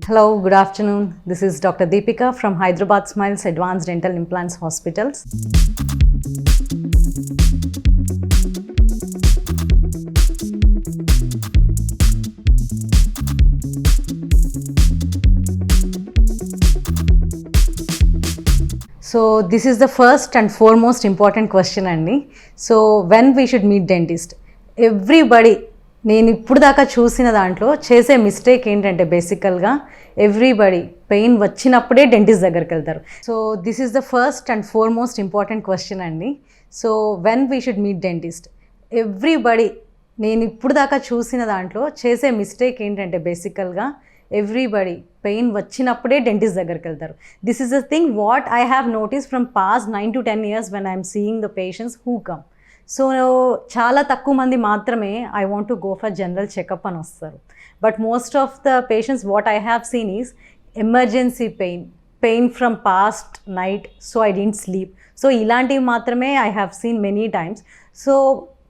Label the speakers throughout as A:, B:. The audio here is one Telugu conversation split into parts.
A: Hello, good afternoon. This is Dr. Deepika from Hyderabad Smiles Advanced Dental Implants Hospitals. So this is the first and foremost important question Andy. So when we should meet dentist? Everybody, నేను ఇప్పుడు దాకా చూసిన దాంట్లో చేసే మిస్టేక్ ఏంటంటే బేసికల్గా ఎవ్రీబడి పెయిన్ వచ్చినప్పుడే డెంటిస్ట్ దగ్గరికి వెళ్తారు. So this is the first and foremost important question అండి. So when we should meet dentist? Everybody, నేను ఇప్పుడు దాకా చూసిన దాంట్లో చేసే మిస్టేక్ ఏంటంటే బేసికల్గా ఎవ్రీబడి పెయిన్ వచ్చినప్పుడే డెంటిస్ట్ దగ్గరికి వెళ్తారు. This is the thing what I have notice from past 9 to 10 years when I'm seeing the patients who come. So చాలా తక్కువ మంది మాత్రమే I want to go for general checkup అని వస్తారు. But most of the patients what I have seen is emergency pain from past night, so I didn't sleep. So ఇలాంటివి మాత్రమే I have seen many times. So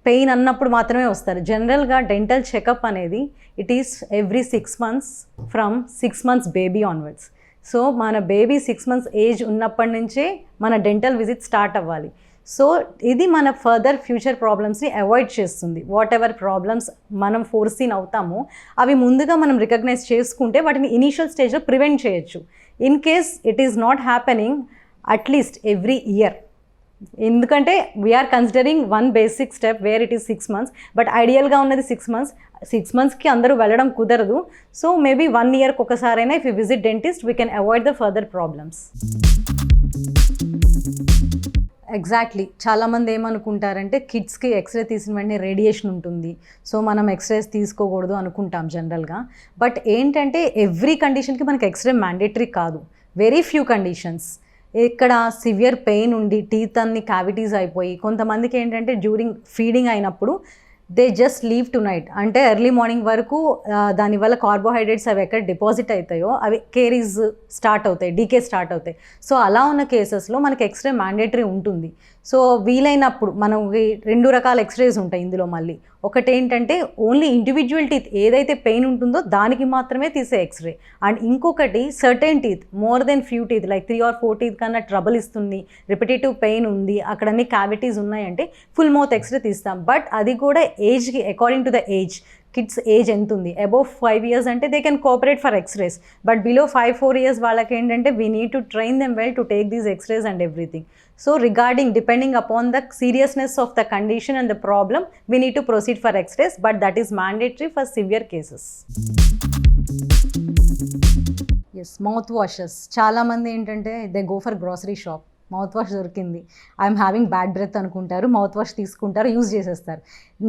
A: pain అన్నప్పుడు మాత్రమే వస్తారు. జనరల్గా డెంటల్ చెకప్ అనేది it is every 6 months from 6 months baby onwards. So మన బేబీ 6 months ఏజ్ ఉన్నప్పటి నుంచే మన డెంటల్ విజిట్ స్టార్ట్ అవ్వాలి. సో ఇది మన ఫర్దర్ ఫ్యూచర్ ప్రాబ్లమ్స్ని అవాయిడ్ చేస్తుంది. వాట్ ఎవర్ ప్రాబ్లమ్స్ మనం ఫోర్సీన్ అవుతామో అవి ముందుగా మనం రికగ్నైజ్ చేసుకుంటే వాటిని ఇనీషియల్ స్టేజ్లో ప్రివెంట్ చేయొచ్చు. In case it is not happening at least every year, ఎందుకంటే we are considering one basic step where it is 6 months, but ఐడియల్గా ఉన్నది 6 months. 6 monthsకి అందరూ వెళ్ళడం కుదరదు. సో మేబీ 1 yearకి ఒకసారైనా if you visit dentist we can avoid the further problems. Exactly, చాలామంది ఏమనుకుంటారంటే కిడ్స్కి ఎక్స్రే తీసిన వెంటనే రేడియేషన్ ఉంటుంది, సో మనం ఎక్స్రేస్ తీసుకోకూడదు అనుకుంటాం జనరల్గా. బట్ ఏంటంటే ఎవ్రీ కండిషన్కి మనకి ఎక్స్రే మ్యాండేటరీ కాదు. వెరీ ఫ్యూ కండిషన్స్ ఇక్కడ సివియర్ పెయిన్ ఉండి టీత్ అన్ని క్యావిటీస్ అయిపోయి కొంతమందికి ఏంటంటే డ్యూరింగ్ ఫీడింగ్ అయినప్పుడు they just leave to night, అంటే ఎర్లీ మార్నింగ్ వరకు దానివల్ల కార్బోహైడ్రేట్స్ అవి ఎక్కడ డిపాజిట్ అవుతాయో అవి కేరీస్ స్టార్ట్ అవుతాయి, డీకే స్టార్ట్ అవుతాయి. సో అలా ఉన్న కేసెస్లో మనకి ఎక్స్రే మ్యాండేటరీ ఉంటుంది. సో వీలైనప్పుడు మనకి 2 రకాల ఎక్స్రేస్ ఉంటాయి ఇందులో. మళ్ళీ ఒకటి ఏంటంటే ఓన్లీ ఇండివిజువల్ టీత్ ఏదైతే పెయిన్ ఉంటుందో దానికి మాత్రమే తీసే ఎక్స్రే, అండ్ ఇంకొకటి certain teeth more than few teeth like 3 or 4 teeth కన్నా ట్రబుల్ ఇస్తుంది, రిపిటేటివ్ పెయిన్ ఉంది, అక్కడ అన్ని క్యావిటీస్ ఉన్నాయంటే ఫుల్ మౌత్ ఎక్స్రే తీస్తాం. బట్ అది కూడా ఏజ్కి according to the age, kids age ఎంత ఉంది, అబోవ్ 5 years అంటే they can cooperate for x-rays. But below 5-4 years వాళ్ళకి ఏంటంటే we need to train them well to take these x-rays and everything. So regarding depending upon the seriousness of the condition and the problem, we need to proceed for x-rays, but that is mandatory for severe cases. Yes, mouth washes. చాలా మంది ఏంటంటే they go for grocery shop, mouth wash దొరికింది, ఐఎమ్ హ్యావింగ్ బ్యాడ్ బ్రెత్ అనుకుంటారు, మౌత్ వాష్ తీసుకుంటారు, యూజ్ చేసేస్తారు.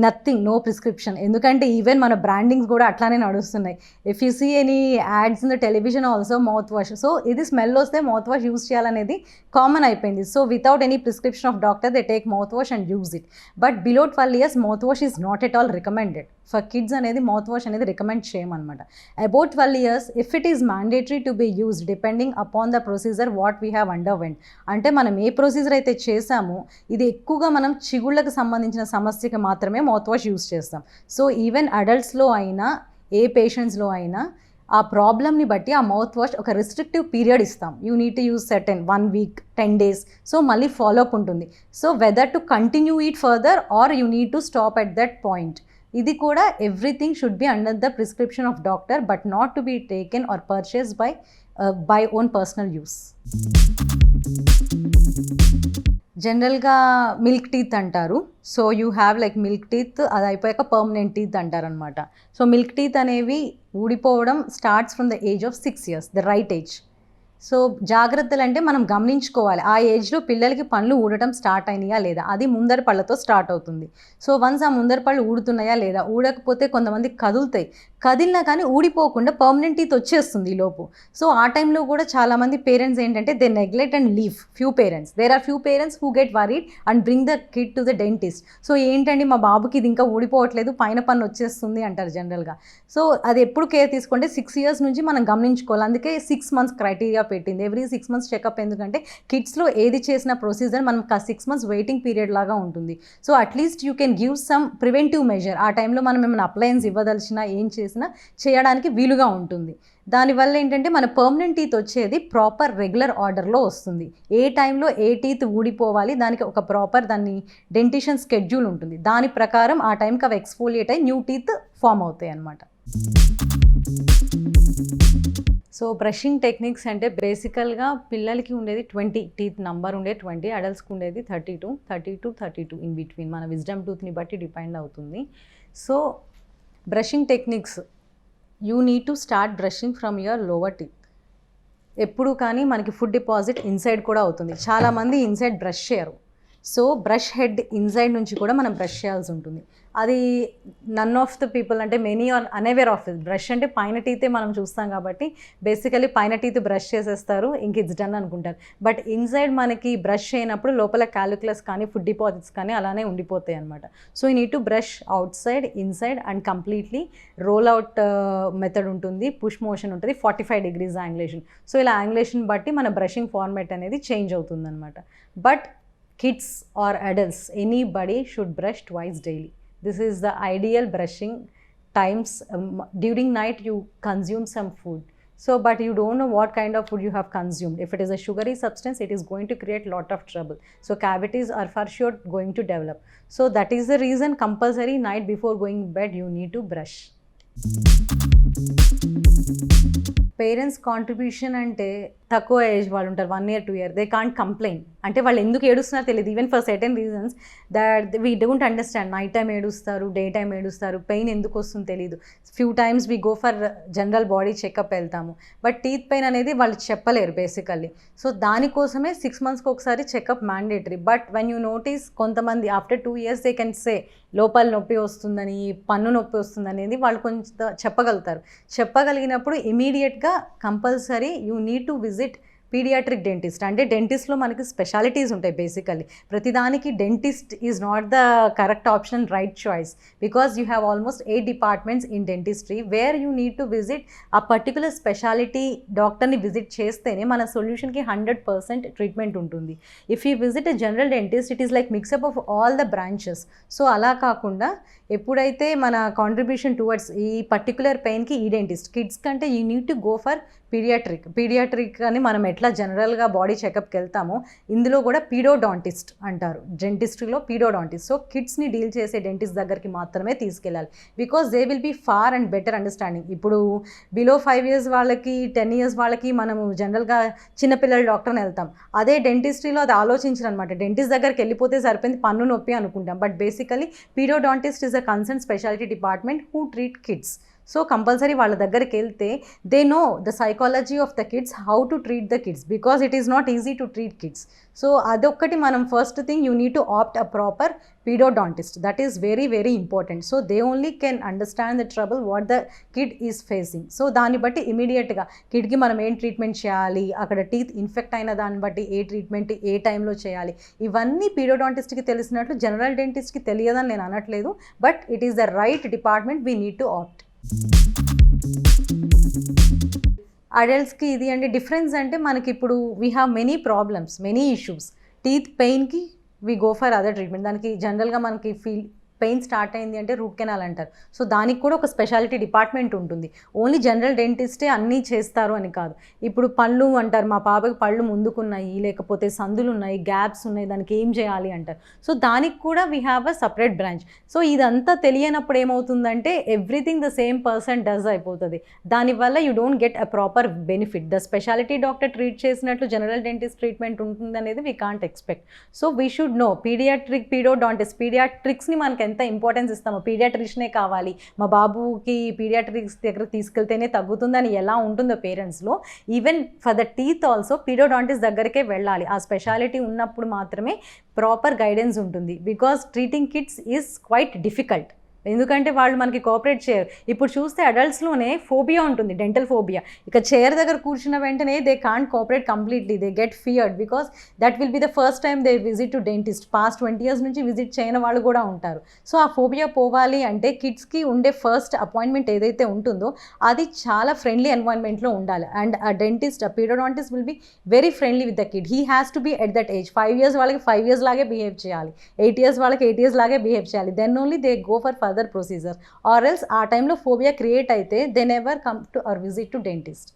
A: Nothing, no prescription. ఎందుకంటే ఈవెన్ మన బ్రాండింగ్స్ కూడా అట్లానే నడుస్తున్నాయి. If you see any ads in the television also mouth wash. So ఇది స్మెల్ వస్తే మౌత్ వాష్ యూజ్ చేయాలనేది కామన్ అయిపోయింది. So without any prescription of doctor they take mouth wash and use it. But below 12 years mouth wash is not at all recommended. For kids అనేది మౌత్ వాష్ అనేది రికమెండ్ చేయమన్నమాట. About 12 years if it is mandatory to be used depending upon the procedure what we have underwent. అంటే మనం ఏ ప్రొసీజర్ అయితే చేసామో ఇది ఎక్కువగా మనం చిగుళ్ళకు సంబంధించిన సమస్యకి మాత్రమే మౌత్ వాష్ యూజ్ చేస్తాం. సో ఈవెన్ అడల్ట్స్లో అయినా ఏ పేషెంట్స్లో అయినా ఆ ప్రాబ్లమ్ని బట్టి ఆ మౌత్ వాష్ ఒక రిస్ట్రిక్టివ్ పీరియడ్ ఇస్తాం. You need to use certain 1 week 10 days. So మళ్ళీ ఫాలోఅప్ ఉంటుంది. So whether to continue it further or you need to stop at that point. ఇది కూడా everything should be under the prescription of doctor but not to be taken or purchase by own personal use. జనరల్గా మిల్క్ టీత్ అంటారు. So you have like milk teeth, అది అయిపోయాక పర్మనెంట్ టీత్ అంటారనమాట. సో మిల్క్ టీత్ అనేవి ఊడిపోవడం starts from the age of 6 years, the right age. So జాగ్రత్తలు అంటే మనం గమనించుకోవాలి, ఆ ఏజ్లో పిల్లలకి పళ్ళు ఊడటం స్టార్ట్ అయినాయా లేదా, అది ముందర పళ్ళతో స్టార్ట్ అవుతుంది. సో వన్స్ ఆ ముందర పళ్ళు ఊడుతున్నాయా లేదా, ఊడకపోతే కొంతమంది కదులుతాయి, కదిలినా కానీ ఊడిపోకుండా పర్మనెంట్ టీత్ వచ్చేస్తుంది ఈ లోపు. సో ఆ టైంలో కూడా చాలామంది పేరెంట్స్ ఏంటంటే they neglect and leave. There are few parents who get worried and bring the kid to the dentist. So ఏంటండి మా బాబుకి ఇది ఇంకా ఊడిపోవట్లేదు, పైన పన్ను వచ్చేస్తుంది అంటారు జనరల్గా. సో అది ఎప్పుడు కేర్ తీసుకుంటే 6 years నుంచి మనం గమనించుకోవాలి. అందుకే 6 months క్రైటీరియా పెట్టింది. Every 6 months checkup. ఎందుకంటే కిడ్స్లో ఏది చేసిన ప్రొసీజర్ మనం 6 months వెయిటింగ్ పీరియడ్ లాగా ఉంటుంది. So at least you can give some preventive measure. ఆ టైంలో మనం ఏమైనా అప్లయన్స్ ఇవ్వదలిచినా ఏం చేసినా చేయడానికి వీలుగా ఉంటుంది. దానివల్ల ఏంటంటే మన పర్మనెంట్ టీత్ వచ్చేది ప్రాపర్ రెగ్యులర్ ఆర్డర్లో వస్తుంది. ఏ టైంలో ఏ టీత్ ఊడిపోవాలి దానికి ఒక ప్రాపర్ దాన్ని డెంటిషన్ స్కెడ్యూల్ ఉంటుంది. దాని ప్రకారం ఆ టైంకి అవి ఎక్స్ఫోలియేట్ అయ్యి న్యూ టీత్ ఫామ్ అవుతాయి అన్నమాట. సో బ్రషింగ్ టెక్నిక్స్ అంటే బేసికల్గా పిల్లలకి ఉండేది 20 టీత్ నంబర్ ఉండేది 20, అడల్ట్స్కి ఉండేది 32 ఇన్ బిట్వీన్. మన విజ్డమ్ టూత్ని బట్టి డిపెండ్ అవుతుంది. So brushing techniques you need to start brushing from your lower teeth. ఎప్పుడు కానీ మనకి ఫుడ్ డిపాజిట్ ఇన్సైడ్ కూడా అవుతుంది. చాలామంది ఇన్సైడ్ బ్రష్ చేయరు. సో బ్రష్ హెడ్ ఇన్సైడ్ నుంచి కూడా మనం బ్రష్ చేయాల్సి ఉంటుంది. అది నన్ ఆఫ్ ద పీపుల్ అంటే many are unaware of it. Brush అంటే పైన టీతే మనం చూస్తాం కాబట్టి బేసికలీ పైన టీత్ బ్రష్ చేసేస్తారు, ఇంక ఇట్స్ డన్ అనుకుంటారు. బట్ ఇన్సైడ్ మనకి బ్రష్ చేయనప్పుడు లోపల క్యాలిక్యులస్ కానీ ఫుడ్ డిపాజిట్స్ కానీ అలానే ఉండిపోతాయి అనమాట. So you need to brush out side, inside and completely. Roll out method ఉంటుంది, పుష్ మోషన్ ఉంటుంది, 45 degrees యాంగ్లేషన్. సో ఇలా యాంగ్లేషన్ బట్టి మన బ్రషింగ్ ఫార్మాట్ అనేది చేంజ్ అవుతుంది అనమాట. But kids or adults, anybody should brush twice daily. This is the ideal brushing times. During night you consume some food, so but you don't know what kind of food you have consumed. If it is a sugary substance, it is going to create lot of trouble. So cavities are for sure going to develop. So that is the reason compulsory night before going bed you need to brush. Parents contribution అంటే తక్కువ ఏజ్ వాళ్ళు ఉంటారు, 1 year 2 year, they can't complaint. అంటే వాళ్ళు ఎందుకు ఏడుస్తున్నారో తెలియదు. Even for certain reasons that we don't understand. Night time ఏడుస్తారు, డే టైం ఏడుస్తారు, పెయిన్ ఎందుకు వస్తుందో తెలియదు. Few times we go for general body checkup వెళ్తాము, బట్ టీత్ పెయిన్ అనేది వాళ్ళు చెప్పలేరు బేసికల్లీ. సో దానికోసమే 6 monthsకి ఒకసారి checkup mandatory. But when you notice కొంతమంది after 2 years they can say లోపల నొప్పి వస్తుందని, పన్ను నొప్పి వస్తుంది అనేది వాళ్ళు కొంచెం చెప్పగలుగుతారు. చెప్పగలిగినప్పుడు ఇమీడియట్గా compulsory you need to visit paediatric dentist. అంటే డెంటిస్ట్లో మనకి స్పెషాలిటీస్ ఉంటాయి బేసికల్లీ. ప్రతిదానికి dentist is not the correct option, right choice, because you have almost 8 departments in dentistry where you need to visit ఆ పర్టికులర్ స్పెషాలిటీ డాక్టర్ని విజిట్ చేస్తేనే మన సొల్యూషన్కి 100% ట్రీట్మెంట్ ఉంటుంది. If you visit a general dentist it is like mixup of all the branches. So అలా కాకుండా ఎప్పుడైతే మన కాంట్రిబ్యూషన్ టువర్డ్స్ ఈ పర్టికులర్ పెయిన్కి ఈ డెంటిస్ట్, కిడ్స్ కంటే you need to go for paediatric అని మనం ఎట్లా జనరల్గా బాడీ చెకప్కి వెళ్తామో ఇందులో కూడా పీడోడాంటిస్ట్ అంటారు డెంటిస్ట్రీలో, పీడోడాంటిస్ట్. సో కిడ్స్ని డీల్ చేసే డెంటిస్ట్ దగ్గరికి మాత్రమే తీసుకెళ్ళాలి, because they will be far and better understanding. ఇప్పుడు బిలో 5 years వాళ్ళకి 10 years వాళ్ళకి మనము జనరల్గా చిన్నపిల్లల డాక్టర్ని వెళ్తాం. అదే డెంటిస్ట్రీలో అది ఆలోచించరు అనమాట. డెంటిస్ట్ దగ్గరికి వెళ్ళిపోతే సరిపోయింది, పన్ను నొప్పి అనుకుంటాం. But basically pedodontist is a concern speciality department who treat kids. So compulsory వాళ్ళ దగ్గరికి వెళ్తే they know the psychology of the kids, how to treat the kids, because it is not easy to treat kids. So అదొక్కటి మనం first thing you need to opt a proper pedodontist. That is very very important. So they only can understand the trouble what the kid is facing. So దాన్ని బట్టి ఇమీడియట్గా కిడ్కి మనం ఏం ట్రీట్మెంట్ చేయాలి, అక్కడ టీత్ ఇన్ఫెక్ట్ అయిన దాన్ని బట్టి ఏ ట్రీట్మెంట్ ఏ టైంలో చేయాలి, ఇవన్నీ పీడోడాంటిస్ట్కి తెలిసినట్లు జనరల్ డెంటిస్ట్కి తెలియదని నేను అనట్లేదు. But it is the right department we need to opt. అడల్ట్స్కి ఇది అంటే డిఫరెన్స్ అంటే మనకి ఇప్పుడు we have many problems, many issues. Teeth పెయిన్కి we go for other treatment. దానికి జనరల్గా మనకి పెయిన్ స్టార్ట్ అయింది అంటే రూట్ కెనాల్ అంటారు. సో దానికి కూడా ఒక స్పెషాలిటీ డిపార్ట్మెంట్ ఉంటుంది. ఓన్లీ జనరల్ డెంటిస్టే అన్నీ చేస్తారు అని కాదు. ఇప్పుడు పళ్ళు అంటారు, మా పాపకి పళ్ళు ముందుకున్నాయి, లేకపోతే సందులు ఉన్నాయి, గ్యాప్స్ ఉన్నాయి, దానికి ఏం చేయాలి అంటారు. సో దానికి కూడా we have a separate branch. So ఇదంతా తెలియనప్పుడు ఏమవుతుందంటే everything the same person does అయిపోతుంది. దానివల్ల you don't get a proper benefit. The speciality doctor treat చేసినట్లు జనరల్ డెంటిస్ట్ ట్రీట్మెంట్ ఉంటుంది అనేది we can't expect. So we should know పీడియాట్రిక్స్ని మనకి ఎంత ఇంపార్టెన్స్ ఇస్తామో, పీడియాట్రిషనే కావాలి, మా బాబుకి పీడియాట్రిక్స్ దగ్గర తీసుకెళ్తేనే తగ్గుతుందని ఎలా ఉంటుందో పేరెంట్స్లో, even for the teeth also pedodontist దగ్గరికే వెళ్ళాలి. ఆ స్పెషాలిటీ ఉన్నప్పుడు మాత్రమే ప్రాపర్ గైడెన్స్ ఉంటుంది. Because treating kids is quite difficult. ఎందుకంటే వాళ్ళు మనకి కోఆపరేట్ చేయరు. ఇప్పుడు చూస్తే అడల్ట్స్లోనే ఫోబియా ఉంటుంది, డెంటల్ ఫోబియా. ఇక చైర్ దగ్గర కూర్చున్న వెంటనే they can't cooperate completely, they get feared because that will be the first time they visit to dentist. Past 20 years నుంచి విజిట్ చేయని వాళ్ళు కూడా ఉంటారు. సో ఆ ఫోబియా పోవాలి అంటే కిడ్స్కి ఉండే ఫస్ట్ అపాయింట్మెంట్ ఏదైతే ఉంటుందో అది చాలా ఫ్రెండ్లీ ఎన్వైర్న్మెంట్లో ఉండాలి. అండ్ ఆ డెంటిస్ట్, ఆ periodontist will be very friendly with the kid. He has to be at that age. 5 years వాళ్ళకి 5 years లాగే బిహేవ్ చేయాలి, 8 years వాళ్ళకి 8 years లాగే బిహేవ్ చేయాలి. Then only they go for further procedure. Or else ఆ టైంలో ఫోబియా క్రియేట్ అయితే they never come to or visit to dentist.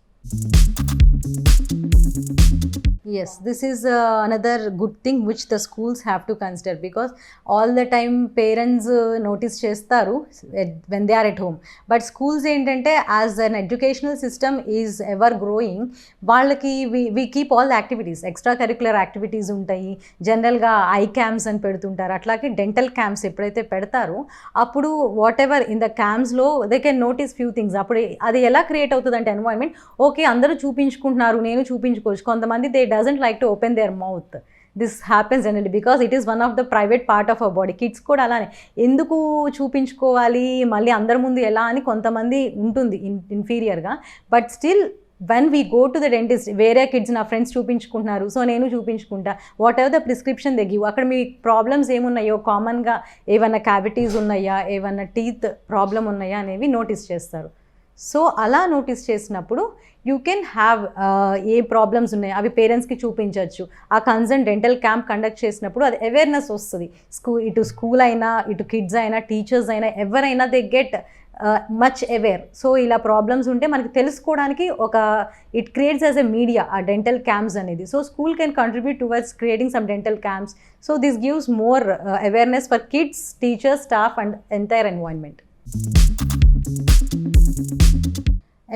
A: Yes, this is another good thing which the schools have to consider because all the time parents notice చేస్తారు when they are at home. But schools ఏంటంటే as an educational system is ever growing, వాళ్ళకి we keep all the activities, extra curricular activities ఉంటాయి. జనరల్గా ఐ క్యాంప్స్ అని పెడుతుంటారు, అట్లాగే డెంటల్ క్యాంప్స్ ఎప్పుడైతే పెడతారో అప్పుడు వాట్ ఎవర్ ఇన్ ద క్యాంప్స్లో they can notice few things. అప్పుడు అది ఎలా క్రియేట్ అవుతుంది అంటే ఎన్వైర్న్మెంట్, ఓకే అందరూ చూపించుకుంటున్నారు నేను చూపించుకోవచ్చు. కొంతమంది they doesn't like to open there mouth. This happens generally because it is one of the private part of our body. Kids కూడా అలానే ఎందుకు చూపించుకోవాలి మళ్ళీ అందరి ముందు ఎలా అని కొంతమంది ఉంటుంది ఇన్ఫీరియర్గా. But still when we go to the dentist, వేరే కిడ్స్ నా ఫ్రెండ్స్ చూపించుకుంటున్నారు సో నేను చూపించుకుంటా, whatever the prescription they give, అక్కడ మీ ప్రాబ్లమ్స్ ఏమున్నాయో, కామన్గా ఏమన్నా క్యావిటీస్ ఉన్నాయా, ఏమన్నా టీత్ ప్రాబ్లం ఉన్నాయా అనేవి నోటీస్ చేస్తారు. సో అలా నోటీస్ చేసినప్పుడు you can have a problems ఉన్నాయి అవి పేరెంట్స్కి చూపించవచ్చు. ఆ కన్సర్న్ డెంటల్ క్యాంప్ కండక్ట్ చేసినప్పుడు అది అవేర్నెస్ వస్తుంది. ఇటు స్కూల్ అయినా, ఇటు కిడ్స్ అయినా, టీచర్స్ అయినా, ఎవరైనా they get much aware. So ఇలా ప్రాబ్లమ్స్ ఉంటే మనకి తెలుసుకోవడానికి it creates as a media ఆ డెంటల్ క్యాంప్స్ అనేది. So school can contribute towards creating some dental camps. So this gives more awareness for kids, teachers, staff and entire environment.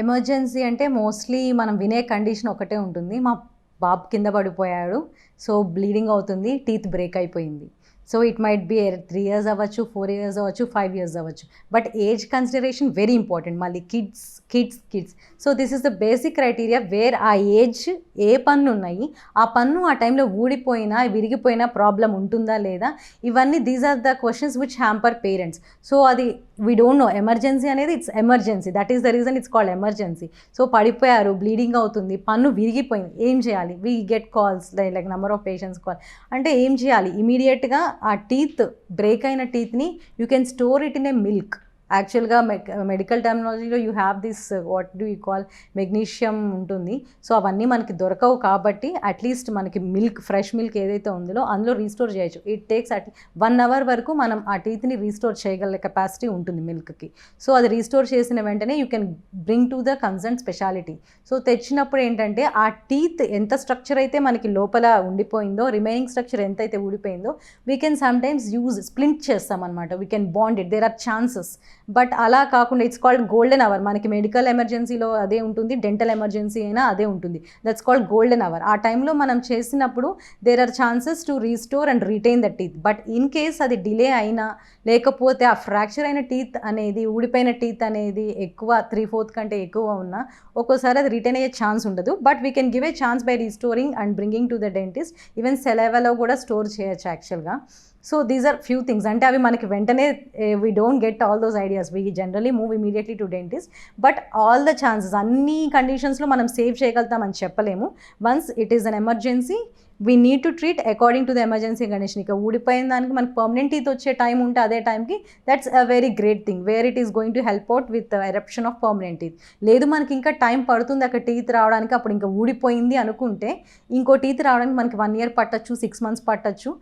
A: Emergency అంటే మోస్ట్లీ మనం వినే కండిషన్ ఒకటే ఉంటుంది, మా బాబు కింద పడిపోయాడు, సో బ్లీడింగ్ అవుతుంది, టీత్ బ్రేక్ అయిపోయింది. So it might be 3 years అవ్వచ్చు, 4 years అవ్వచ్చు, 5 years అవ్వచ్చు. But age consideration very important. మళ్ళీ kids. So this is the basic criteria where ఆ ఏజ్, ఏ పన్ను ఉన్నాయి, ఆ పన్ను ఆ టైంలో ఊడిపోయినా విరిగిపోయినా ప్రాబ్లం ఉంటుందా లేదా, ఇవన్నీ these are the questions which hamper parents. So అది వీ డోంట్ నో. ఎమర్జెన్సీ అనేది it's emergency, that is the reason it's called emergency. So పడిపోయారు, బ్లీడింగ్ అవుతుంది, పన్ను విరిగిపోయింది, ఏం చేయాలి? We get calls like number of patients call. అంటే ఏం చేయాలి? ఇమీడియట్గా ఆ టీత్, బ్రేక్ అయిన టీత్ని you can store it in a milk. యాక్చువల్గా మెడికల్ టర్మినాలజీలో you have this what do you call magnesium ఉంటుంది. సో అవన్నీ మనకి దొరకవు కాబట్టి అట్లీస్ట్ మనకి మిల్క్, ఫ్రెష్ మిల్క్ ఏదైతే ఉందో అందులో రీస్టోర్ చేయొచ్చు. ఇట్ టేక్స్ 1 hour వరకు మనం ఆ టీత్ని రీస్టోర్ చేయగల కెపాసిటీ ఉంటుంది మిల్క్కి. సో అది రీస్టోర్ చేసిన వెంటనే you can bring to the concern speciality. So తెచ్చినప్పుడు ఏంటంటే ఆ టీత్ ఎంత స్ట్రక్చర్ అయితే మనకి లోపల ఉండిపోయిందో, రిమైనింగ్ స్ట్రక్చర్ ఎంతైతే ఊడిపోయిందో we can sometimes use splint చేస్తాం అనమాట. We can bond it, there are chances. But అలా కాకుండా ఇట్స్ కాల్డ్ గోల్డెన్ అవర్. మనకి మెడికల్ ఎమర్జెన్సీలో అదే ఉంటుంది, డెంటల్ ఎమర్జెన్సీ అయినా అదే ఉంటుంది. That's called golden hour. ఆ టైంలో మనం చేసినప్పుడు there are chances to restore and retain the teeth. But in case అది డిలే అయినా, లేకపోతే ఆ ఫ్రాక్చర్ అయిన టీత్ అనేది, ఊడిపోయిన టీత్ అనేది ఎక్కువ 3/4 కంటే ఎక్కువ ఉన్నా ఒక్కోసారి అది రిటైన్ అయ్యే ఛాన్స్ ఉండదు. But we can give a chance by restoring and bringing to the dentist. Even సెలైవాలో కూడా స్టోర్ చేయొచ్చు యాక్చువల్గా. So these are few things. అంటే అవి మనకి వెంటనే we don't get all those ideas, we generally move immediately to dentist. But all the chances, అన్ని కండిషన్స్లో మనం సేవ్ చేయగలుగుతామని చెప్పలేము. Once it is an emergency we need to treat according to the emergency condition. ఇక ఊడిపోయిన దానికి మనకి పర్మనెంట్ టీత్ వచ్చే టైం ఉంటే అదే టైంకి that's a very great thing where it is going to help out with eruption of permanent teeth. లేదు మనకి ఇంకా టైం పడుతుంది అక్కడ టీత్ రావడానికి, అప్పుడు ఇంకా ఊడిపోయింది అనుకుంటే ఇంకో టీత్ రావడానికి మనకి 1 year పట్టచ్చు, 6 months పట్టచ్చు.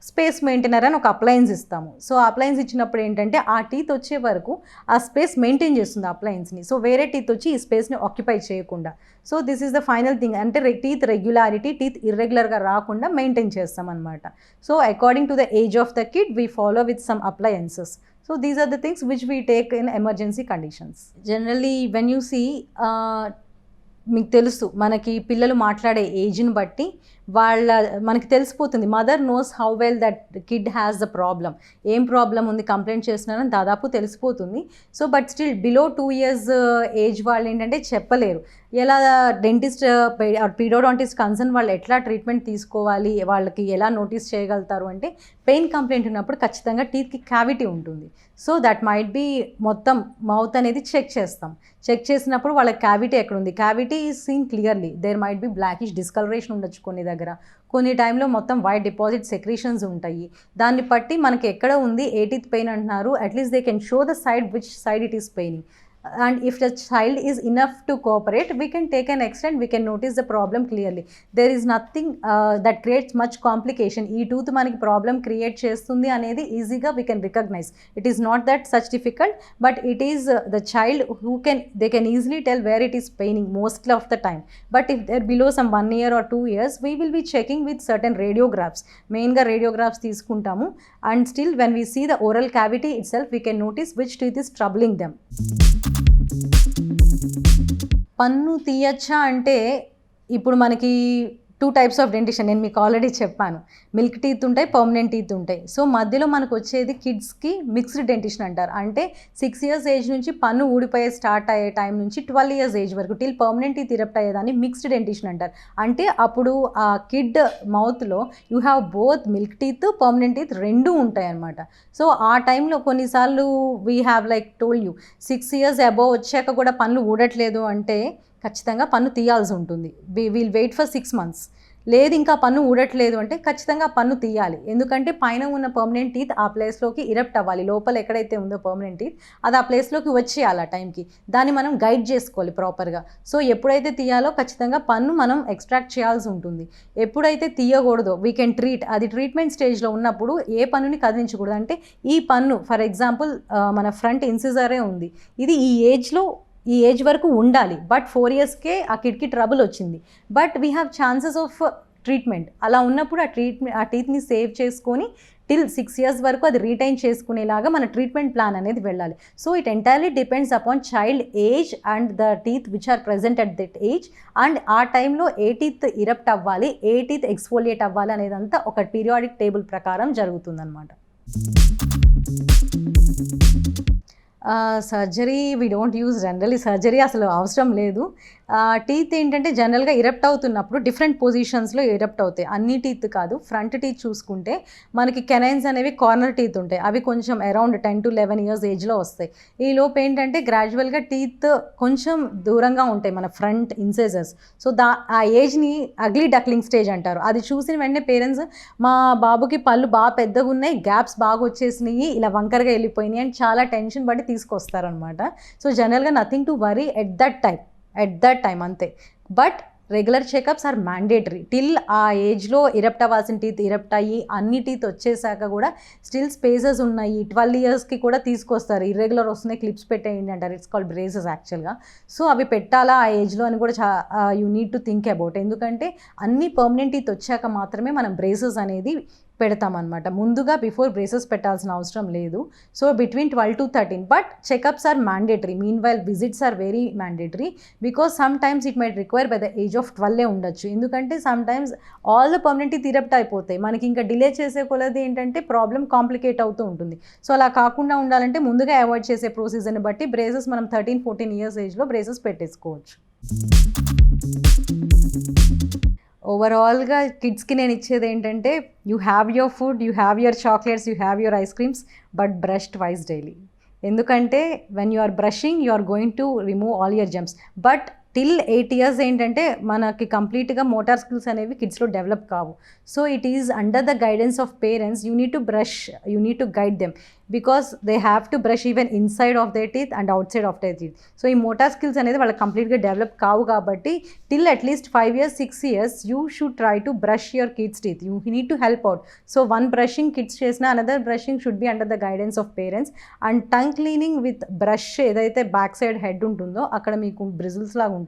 A: స్పేస్ మెయింటైనర్ అని ఒక అప్లయన్స్ ఇస్తాము. సో అప్లయన్స్ ఇచ్చినప్పుడు ఏంటంటే ఆ టీత్ వచ్చే వరకు ఆ స్పేస్ మెయింటైన్ చేస్తుంది అప్లయన్స్ని. సో వేరే టీత్ వచ్చి ఈ స్పేస్ని ఆక్యుపై చేయకుండా. So this is the final thing. అంటే టీత్ రెగ్యులారిటీ, టీత్ ఇర్రెగ్యులర్గా రాకుండా మెయింటైన్ చేస్తాం అనమాట. So according to the age of the kid we follow with some appliances. So these are the things which we take in emergency conditions. Generally when you see మీకు తెలుసు మనకి పిల్లలు మాట్లాడే ఏజ్ని బట్టి మనకి తెలిసిపోతుంది. Mother knows how well that kid has the problem, ఏం ప్రాబ్లం ఉంది, కంప్లైంట్ చేస్తున్నారని దాదాపు తెలిసిపోతుంది. So but still below 2 years age వాళ్ళు ఏంటంటే చెప్పలేరు. ఎలా డెంటిస్ట్ పీరియోడాంటిస్ట్ కన్సర్న్ వాళ్ళు ఎట్లా ట్రీట్మెంట్ తీసుకోవాలి, వాళ్ళకి ఎలా నోటీస్ చేయగలుగుతారు అంటే పెయిన్ కంప్లైంట్ ఉన్నప్పుడు ఖచ్చితంగా టీత్కి క్యావిటీ ఉంటుంది. సో దట్ మైట్ బీ మొత్తం మౌత్ అనేది చెక్ చేస్తాం. చెక్ చేసినప్పుడు వాళ్ళ క్యావిటీ ఎక్కడ ఉంది, cavity is seen clearly. There might be blackish discolouration ఉండొచ్చు కొన్ని దగ్గర, కొన్ని టైంలో మొత్తం వైట్ డిపాజిట్ సెక్రీషన్స్ ఉంటాయి. దాన్ని బట్టి మనకి ఎక్కడ ఉంది, ఏ టీత్ పెయిన్ అంటున్నారు, at least they can show the side which side it is paining. And if the child is enough to cooperate, we can take an extent, we can notice the problem clearly. There is nothing that creates much complication. Ee tooth maniki problem create chestundi anedi easy ga we can recognize. It is not that such difficult, but it is the child who they can easily tell where it is paining most of the time. But if they're below some 1 year or 2 years, we will be checking with certain radiographs. Main ga radiographs తీసుకుంటాము, and still when we see the oral cavity itself, we can notice which tooth is troubling them. పన్ను తీయచ్చా అంటే ఇప్పుడు మనకి 2 టైప్స్ ఆఫ్ డెంటిషన్ నేను మీకు ఆల్రెడీ చెప్పాను. మిల్క్ టీత్ ఉంటాయి, పర్మనెంట్ టీత్ ఉంటాయి. సో మధ్యలో మనకు వచ్చేది కిడ్స్కి మిక్స్డ్ డెంటిషన్ అంటారు. అంటే 6 years ఏజ్ నుంచి పన్ను ఊడిపోయే స్టార్ట్ అయ్యే టైం నుంచి 12 years ఏజ్ వరకు టిల్ పర్మనెంట్ టీత్ ఇరప్ట్ అయ్యేదాన్ని మిక్స్డ్ డెంటిషన్ అంటారు. అంటే అప్పుడు ఆ కిడ్ మౌత్లో you have both milk teeth, permanent teeth రెండూ ఉంటాయి అన్నమాట. సో ఆ టైంలో కొన్నిసార్లు we have like told you 6 years above వచ్చాక కూడా పన్ను ఊడట్లేదు అంటే ఖచ్చితంగా పన్ను తీయాల్సి ఉంటుంది. Will wait for 6 months. లేదు ఇంకా పన్ను ఊడట్లేదు అంటే ఖచ్చితంగా పన్ను తీయాలి. ఎందుకంటే పైన ఉన్న పర్మనెంట్ టీత్ ఆ ప్లేస్లోకి ఇరప్ట్ అవ్వాలి. లోపల ఎక్కడైతే ఉందో పర్మనెంట్ టీత్ అది ఆ ప్లేస్లోకి వచ్చేయాలి ఆ టైంకి. దాన్ని మనం గైడ్ చేసుకోవాలి ప్రాపర్గా. సో ఎప్పుడైతే తీయాలో ఖచ్చితంగా పన్ను మనం ఎక్స్ట్రాక్ట్ చేయాల్సి ఉంటుంది. ఎప్పుడైతే తీయకూడదో వీ కెన్ ట్రీట్, అది ట్రీట్మెంట్ స్టేజ్లో ఉన్నప్పుడు ఏ పన్నుని కదిలించకూడదు. అంటే ఈ పన్ను ఫర్ ఎగ్జాంపుల్ మన ఫ్రంట్ ఇన్సిజరే ఉంది, ఇది ఈ ఏజ్ వరకు ఉండాలి, బట్ 4 yearsకే ఆ కిడ్కి ట్రబుల్ వచ్చింది, but we have chances of treatment. అలా ఉన్నప్పుడు ఆ టీత్ని సేవ్ చేసుకొని టిల్ 6 years వరకు అది రీటైన్ చేసుకునేలాగా మన ట్రీట్మెంట్ ప్లాన్ అనేది వెళ్ళాలి. So it entirely depends upon child age and the teeth which are present at that age, and ఆ టైంలో ఏ టీత్ ఇరప్ట్ అవ్వాలి, ఏ టీత్ ఎక్స్ఫోలియేట్ అవ్వాలి అనేదంతా ఒక పీరియాడిక్ టేబుల్ ప్రకారం జరుగుతుందన్నమాట. Surgery we don't use generally, surgery అసలు అవసరం లేదు. టీత్ ఏంటంటే జనరల్గా ఇరప్ట్ అవుతున్నప్పుడు డిఫరెంట్ పొజిషన్స్లో ఇరప్ట్ అవుతాయి. అన్ని టీత్ కాదు. ఫ్రంట్ టీత్ చూసుకుంటే మనకి కెనైన్స్ అనేవి కార్నర్ టీత్ ఉంటాయి, అవి కొంచెం అరౌండ్ 10 to 11 years ఏజ్లో వస్తాయి. ఈ లోపు ఏంటంటే గ్రాడ్యువల్గా టీత్ కొంచెం దూరంగా ఉంటాయి మన ఫ్రంట్ ఇన్సైజర్స్. సో ఆ ఏజ్ని అగ్లీ డక్లింగ్ స్టేజ్ అంటారు. అది చూసిన వెంటనే పేరెంట్స్ మా బాబుకి పళ్ళు బాగా పెద్దగా ఉన్నాయి, గ్యాప్స్ బాగా వచ్చేసినాయి, ఇలా వంకరగా వెళ్ళిపోయినాయి అని చాలా టెన్షన్ పడి తీసుకొస్తారనమాట. సో జనరల్గా nothing to worry at that time అంతే. But regular checkups are mandatory till ఆ ఏజ్లో ఇరప్ట్ అవ్వాల్సిన టీత్ ఇరప్ట్ అయ్యి అన్ని టీత్ వచ్చేసాక కూడా స్టిల్ స్పేసెస్ ఉన్నాయి 12 yearsకి కూడా తీసుకొస్తారు. ఇర్రెగ్యులర్ వస్తున్నాయి, క్లిప్స్ పెట్టేయండి అంటారు. ఇట్స్ కాల్డ్ బ్రేసెస్ యాక్చువల్గా. సో అవి పెట్టాలా ఆ ఏజ్లో అని కూడా you need to think about. ఎందుకంటే అన్ని పర్మనెంట్ టీత్ వచ్చాక మాత్రమే మనం బ్రేసెస్ అనేది పెడతామన్నమాట. ముందుగా బిఫోర్ బ్రేసెస్ పెట్టాల్సిన అవసరం లేదు. So between 12 to 13, but checkups are mandatory. Mean while visits are very mandatory because some times it might require by the age of 12 ఉండొచ్చు. ఎందుకంటే some times all the permanent erupt అయిపోతాయి. మనకి ఇంకా డిలే చేసే కొలది ఏంటంటే ప్రాబ్లం కాంప్లికేట్ అవుతూ ఉంటుంది. సో అలా కాకుండా ఉండాలంటే ముందుగా అవాయిడ్ చేసే ప్రొసీజర్ని బట్టి బ్రేసెస్ మనం 13-14 years ఏజ్లో బ్రేసెస్ పెట్టేసుకోవచ్చు. ఓవరాల్గా కిడ్స్కి నేను ఇచ్చేది ఏంటంటే you have your food, you have your chocolates, you have your ice creams, but brush twice daily. ఎందుకంటే when you are brushing you are going to remove all your germs. But till 8 years ఏంటంటే మనకి కంప్లీట్గా మోటార్ స్కిల్స్ అనేవి కిడ్స్లో డెవలప్ కావు. So it is under the guidance of parents. You need to brush, you need to guide them because they have to brush even inside of their teeth and outside of their teeth. So ఈ మోటార్ స్కిల్స్ అనేది వాళ్ళకి కంప్లీట్గా డెవలప్ కావు కాబట్టి till at least 5 years 6 years you should try to brush your kids teeth. You need to help out. So one brushing kids చేసిన another brushing should be under the guidance of parents. And tongue cleaning with brush ఏదైతే బ్యాక్ సైడ్ హెడ్ ఉంటుందో అక్కడ మీకు బ్రిజిల్స్ లాగా ఉంటుంది.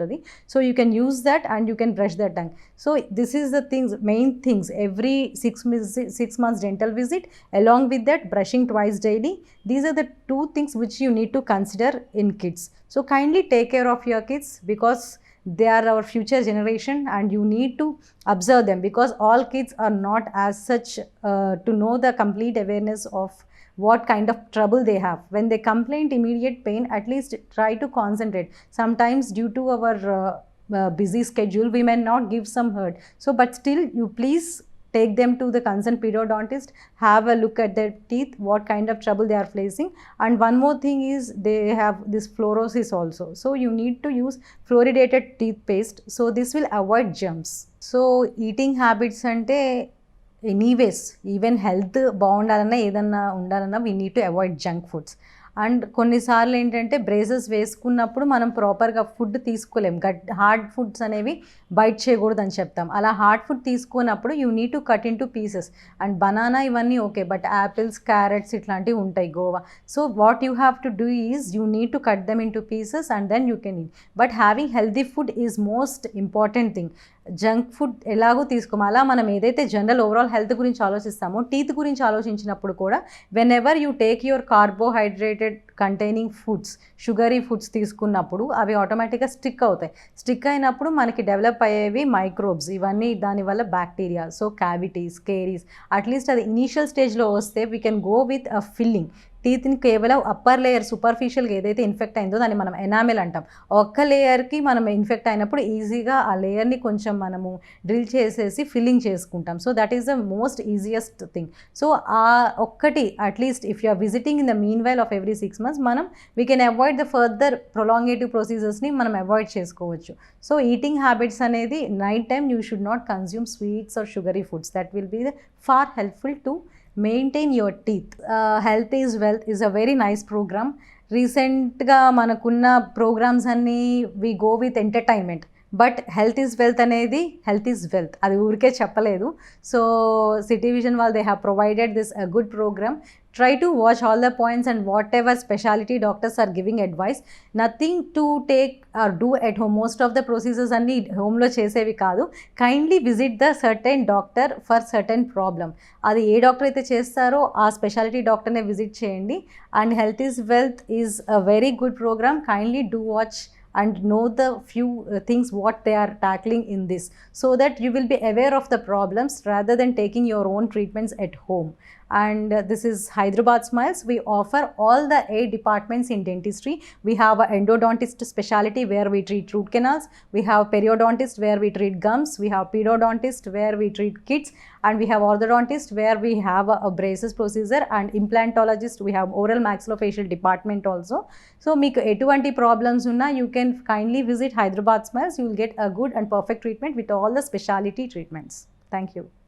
A: So you can use that and you can brush the tongue. So this is the things, main things, every 6 months dental visit, along with that brushing twice daily. These are the 2 things which you need to consider in kids. So kindly take care of your kids because they are our future generation and you need to observe them because all kids are not as such to know the complete awareness of what kind of trouble they have. When they complain immediate pain, at least try to concentrate. Sometimes due to our busy schedule we may not give some hurt, so but still you please take them to the concerned periodontist, have a look at their teeth, what kind of trouble they are facing. And one more thing is they have this fluorosis also, so you need to use fluoridated teeth paste, so this will avoid germs. So eating habits ante anyways even health బాగుండాలన్నా ఏదన్నా ఉండాలన్నా we need to avoid junk foods. And కొన్నిసార్లు ఏంటంటే బ్రేసెస్ వేసుకున్నప్పుడు మనం ప్రాపర్గా ఫుడ్ తీసుకోలేం, హార్డ్ ఫుడ్స్ అనేవి బైట్ చేయకూడదు అని చెప్తాం. అలా హార్డ్ ఫుడ్ తీసుకున్నప్పుడు you need to cut in to pieces. And banana ఇవన్నీ ఓకే, బట్ యాపిల్స్, క్యారెట్స్ ఇట్లాంటివి ఉంటాయి, guava. So what you have to do is you need to cut them in to pieces and then you can eat. But having healthy food is most important thing. Junk food ఎలాగో తీసుకోము. అలా మనం ఏదైతే జనరల్ ఓవరాల్ హెల్త్ గురించి ఆలోచిస్తామో టీత్ గురించి ఆలోచించినప్పుడు కూడా when ever you take your carbohydrated containing foods, sugary foods తీసుకున్నప్పుడు అవి ఆటోమేటిక్గా స్టిక్ అవుతాయి. స్టిక్ అయినప్పుడు మనకి డెవలప్ అయ్యేవి మైక్రోబ్స్, ఇవన్నీ దానివల్ల bacteria, so cavities, caries. At least అది ఇనీషియల్ స్టేజ్లో వస్తే we can go with a filling. టీత్ని కేవలం అప్పర్ లేయర్ సూపర్ఫిషియల్గా ఏదైతే ఇన్ఫెక్ట్ అయిందో దాన్ని మనం ఎనామెల్ అంటాం. ఒక్క లేయర్కి మనం ఇన్ఫెక్ట్ అయినప్పుడు ఈజీగా ఆ లేయర్ని కొంచెం మనము డ్రిల్ చేసేసి ఫిల్లింగ్ చేసుకుంటాం. So that is the most easiest thing. So ఆ ఒక్కటి at least if you are visiting in the meanwhile of every 6 months మనం we can avoid the further prolongative ప్రొసీజర్స్ని మనం అవాయిడ్ చేసుకోవచ్చు. సో ఈటింగ్ హ్యాబిట్స్ అనేది night time you should not consume sweets or sugary foods. That will be far helpful to maintain your teeth. Health is wealth is a very nice programme. రీసెంట్గా మనకున్న ప్రోగ్రామ్స్ అన్నీ we go with entertainment, but health is wealth అనేది హెల్త్ ఈజ్ వెల్త్ అది ఊరికే చెప్పలేదు. సో సిటీ విజన్ వాళ్ళు they have provided this a good programme. Try to watch all the points and whatever specialty doctors are giving advice. Nothing to take or do at home. Most of the procedures అన్ని హోమ్లో చేసేవి కాదు. Kindly visit the certain doctor for certain problem. అది ఏ డాక్టర్ అయితే చేస్తారో ఆ స్పెషాలిటీ డాక్టర్నే విజిట్ చేయండి. And health is wealth is a very good programme. Kindly do watch and know the few things what they are tackling in this, so that you will be aware of the problems rather than taking your own treatments at home. And this is Hyderabad Smiles. We offer all the 8 departments in dentistry. We have an endodontist specialty where we treat root canals. We have periodontist where we treat gums. We have pedodontist where we treat kids. And we have orthodontist where we have a braces procedure. And implantologist, we have oral maxillofacial department also. So meeku etuvanti problems unna you can kindly visit Hyderabad Smiles. You will get a good and perfect treatment with all the specialty treatments. Thank you.